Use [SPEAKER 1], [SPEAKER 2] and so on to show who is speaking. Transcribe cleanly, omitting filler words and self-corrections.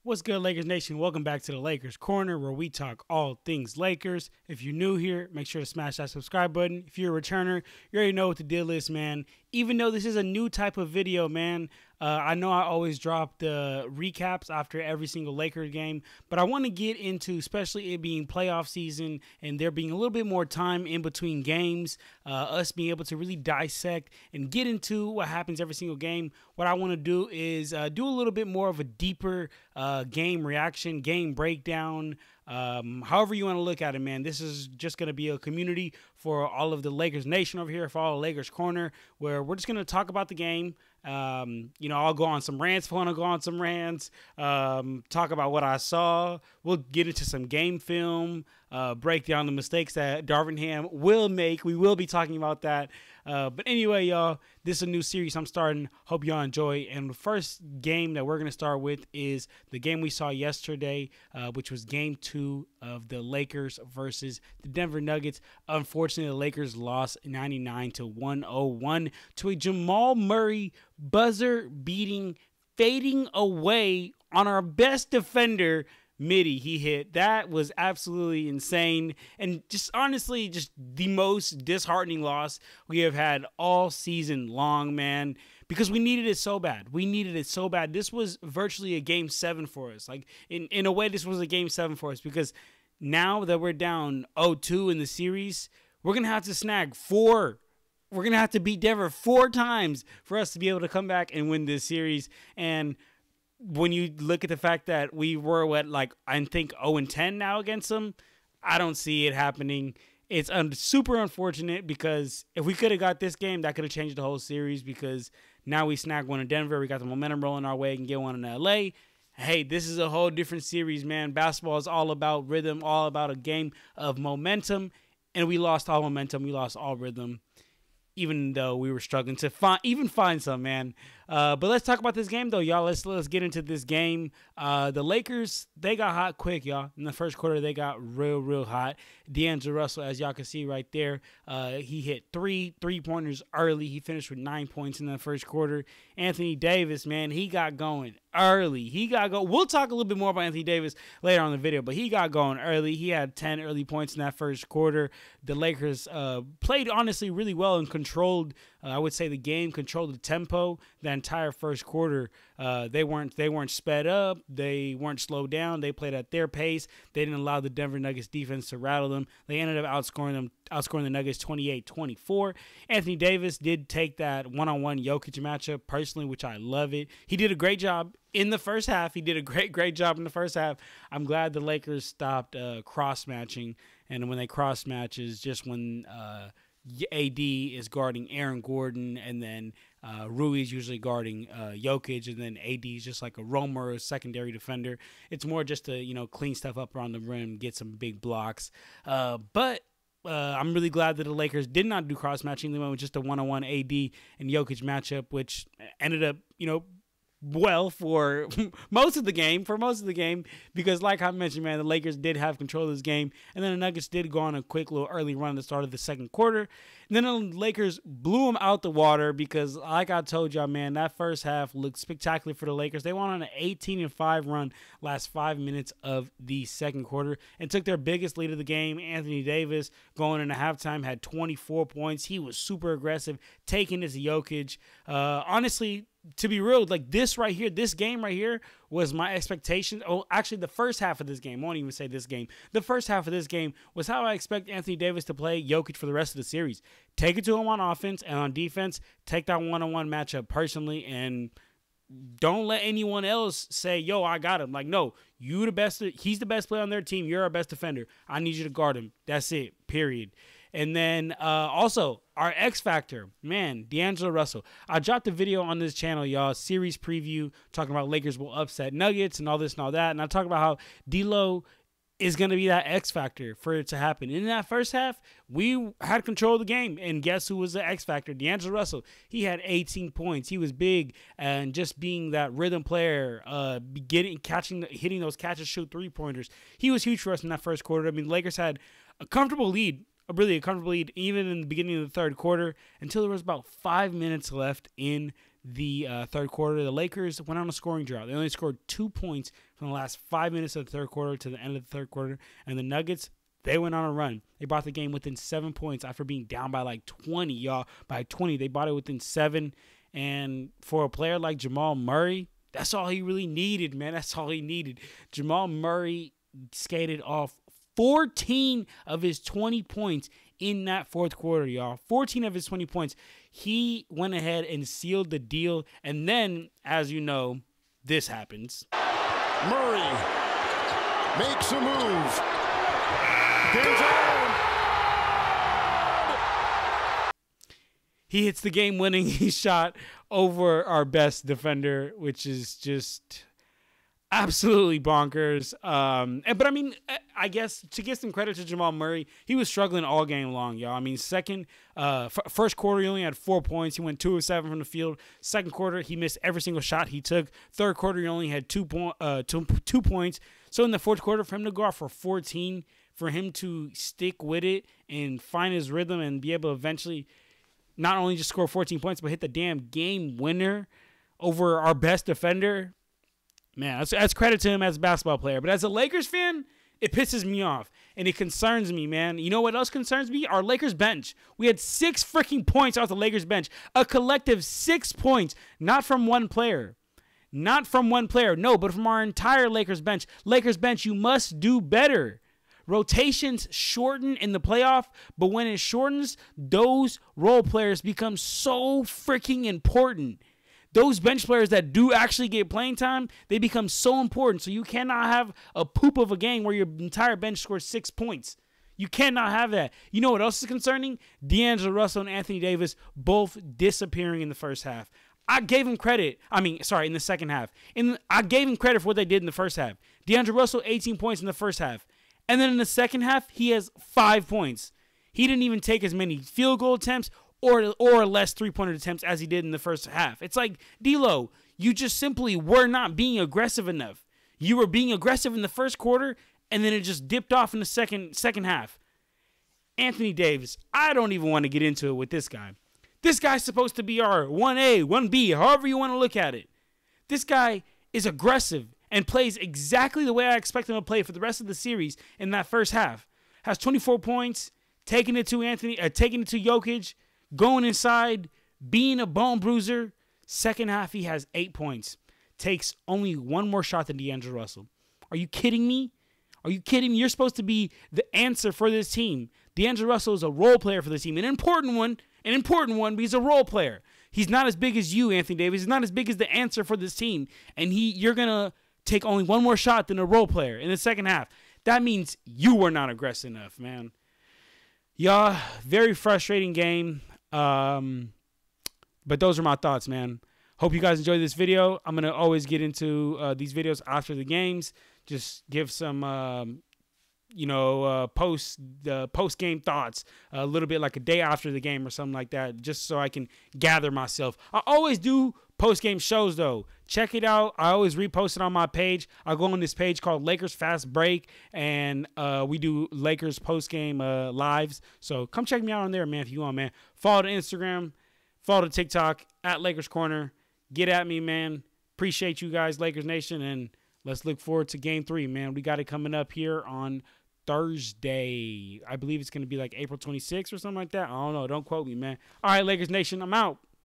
[SPEAKER 1] What's good, Lakers Nation? Welcome back to the Lakers Corner, where we talk all things Lakers. If you're new here, make sure to smash that subscribe button. If you're a returner, you already know what the deal is, man. Even though this is a new type of video, man, I know I always drop the recaps after every single Lakers game, but I want to get into, especially it being playoff season and there being a little bit more time in between games, us being able to really dissect and get into what happens every single game. What I want to do is do a little bit more of a deeper game reaction, game breakdown, however you want to look at it, man. This is just going to be a community for all of the Lakers Nation over here, for all the Lakers Corner, where we're just going to talk about the game. I'll go on some rants if I want to go on some rants, talk about what I saw. We'll get into some game film, break down the mistakes that Darvin Ham will make. We will be talking about that. But anyway, y'all, this is a new series I'm starting. Hope y'all enjoy. And the first game that we're going to start with is the game we saw yesterday, which was game 2 of the Lakers versus the Denver Nuggets. Unfortunately, the Lakers lost 99-101 to a Jamal Murray buzzer-beating, fading away on our best defender, Midi. He hit. That was absolutely insane. And just honestly, just the most disheartening loss we have had all season long, man, because we needed it so bad. We needed it so bad. This was virtually a game 7 for us. Like, in a way, this was a game 7 for us, because now that we're down 0-2 in the series, we're going to have to snag 4. We're going to have to beat Denver 4 times for us to be able to come back and win this series. And when you look at the fact that we were I think 0-10 now against them, I don't see it happening. It's super unfortunate, because if we could have got this game, that could have changed the whole series, because now we snagged one in Denver. We got the momentum rolling our way and get one in LA. Hey, this is a whole different series, man. Basketball is all about rhythm, all about a game of momentum, and we lost all momentum. We lost all rhythm, even though we were struggling to find some, man. But let's talk about this game, though, y'all. Let's get into this game. The Lakers, they got hot quick, y'all. In the first quarter, they got real hot. D'Angelo Russell, as y'all can see right there, he hit 3 3-pointers early. He finished with 9 points in the first quarter. Anthony Davis, man, he got going early. We'll talk a little bit more about Anthony Davis later on in the video, but he got going early. He had 10 early points in that first quarter. The Lakers played, honestly, really well and controlled, I would say, the game, controlled the tempo the entire first quarter. They weren't sped up. They weren't slowed down. They played at their pace. They didn't allow the Denver Nuggets defense to rattle them. They ended up outscoring the Nuggets 28-24. Anthony Davis did take that one-on-one Jokic matchup personally, which I love it. He did a great job in the first half. He did a great job in the first half. I'm glad the Lakers stopped cross-matching, and when they cross-match is just when AD is guarding Aaron Gordon, and then Rui is usually guarding Jokic, and then AD is just like a roamer, a secondary defender. It's more just to clean stuff up around the rim, get some big blocks. But I'm really glad that the Lakers did not do cross-matching. They went with just a one-on-one AD and Jokic matchup, which ended up, well for most of the game, because like I mentioned, man, the Lakers did have control of this game, and then the Nuggets did go on a quick little early run at the start of the second quarter, and then the Lakers blew them out the water, because like I told y'all, man, that first half looked spectacular for the Lakers. They went on an 18-5 run last 5 minutes of the second quarter and took their biggest lead of the game. Anthony Davis going into halftime had 24 points. He was super aggressive, taking his Jokic. Honestly, to be real, like this game right here was my expectation. Oh, actually, the first half of this game, I won't even say this game. The first half of this game was how I expect Anthony Davis to play Jokic for the rest of the series. Take it to him on offense, and on defense, take that one-on-one matchup personally, and don't let anyone else say, yo, I got him. Like, no, you the best. He's the best player on their team. You're our best defender. I need you to guard him. That's it, period. And then also our X Factor, man, D'Angelo Russell. I dropped a video on this channel, y'all, series preview, talking about Lakers will upset Nuggets and all this and all that. And I talk about how D'Lo is going to be that X Factor for it to happen. In that first half, we had control of the game. And guess who was the X Factor? D'Angelo Russell. He had 18 points. He was big, and just being that rhythm player, hitting those catch and shoot 3-pointers. He was huge for us in that first quarter. I mean, the Lakers had a comfortable lead, even in the beginning of the third quarter, until there was about 5 minutes left in the third quarter. The Lakers went on a scoring drought. They only scored 2 points from the last 5 minutes of the third quarter to the end of the third quarter. And the Nuggets, they went on a run. They brought the game within 7 points after being down by like 20, y'all. By 20, they brought it within 7. And for a player like Jamal Murray, that's all he really needed, man. That's all he needed. Jamal Murray skated off 14 of his 20 points in that fourth quarter, y'all. 14 of his 20 points. He went ahead and sealed the deal. And then, as you know, this happens.
[SPEAKER 2] Murray makes a move.
[SPEAKER 1] He hits the game-winning shot over our best defender, which is just absolutely bonkers. But I mean, I guess to give some credit to Jamal Murray, he was struggling all game long, y'all. I mean, first quarter, he only had 4 points. He went 2 of 7 from the field. Second quarter, he missed every single shot he took. Third quarter, he only had 2 points. So in the fourth quarter, for him to go out for 14, for him to stick with it and find his rhythm and be able to eventually not only just score 14 points, but hit the damn game winner over our best defender, man, that's credit to him as a basketball player. But as a Lakers fan, it pisses me off, and it concerns me, man. You know what else concerns me? Our Lakers bench. We had 6 freaking points off the Lakers bench. A collective 6 points, not from one player. Not from one player, no, but from our entire Lakers bench. Lakers bench, you must do better. Rotations shorten in the playoff, but when it shortens, those role players become so freaking important. Those bench players that do actually get playing time, they become so important. So you cannot have a poop of a game where your entire bench scores 6 points. You cannot have that. You know what else is concerning? D'Angelo Russell and Anthony Davis both disappearing in the first half. I gave him credit. In the second half. I gave him credit for what they did in the first half. D'Angelo Russell, 18 points in the first half. And then in the second half, he has 5 points. He didn't even take as many field goal attempts or less three-pointer attempts as he did in the first half. It's like, D'Lo, you just simply were not being aggressive enough. You were being aggressive in the first quarter, and then it just dipped off in the second half. Anthony Davis, I don't even want to get into it with this guy. This guy's supposed to be our 1A, 1B, however you want to look at it. This guy is aggressive and plays exactly the way I expect him to play for the rest of the series in that first half. Has 24 points, taking it to Jokic, going inside, being a bone bruiser. Second half, he has 8 points. Takes only one more shot than D'Angelo Russell. Are you kidding me? Are you kidding me? You're supposed to be the answer for this team. D'Angelo Russell is a role player for this team. An important one, but he's a role player. He's not as big as you, Anthony Davis. He's not as big as the answer for this team. And you're going to take only one more shot than a role player in the second half. That means you were not aggressive enough, man. Yeah, very frustrating game. But those are my thoughts, man. Hope you guys enjoyed this video. I'm going to always get into these videos after the games. Just give some, post-game thoughts a little bit like a day after the game or something like that, just so I can gather myself. I always do post-game shows, though. Check it out. I always repost it on my page. I go on this page called Lakers Fast Break, and we do Lakers post-game lives. So come check me out on there, man, if you want, man. Follow the Instagram. Follow the TikTok, @Lakers Corner. Get at me, man. Appreciate you guys, Lakers Nation, and let's look forward to Game 3, man. We got it coming up here on Thursday. I believe it's going to be like April 26th or something like that. I don't know. Don't quote me, man. All right, Lakers Nation, I'm out.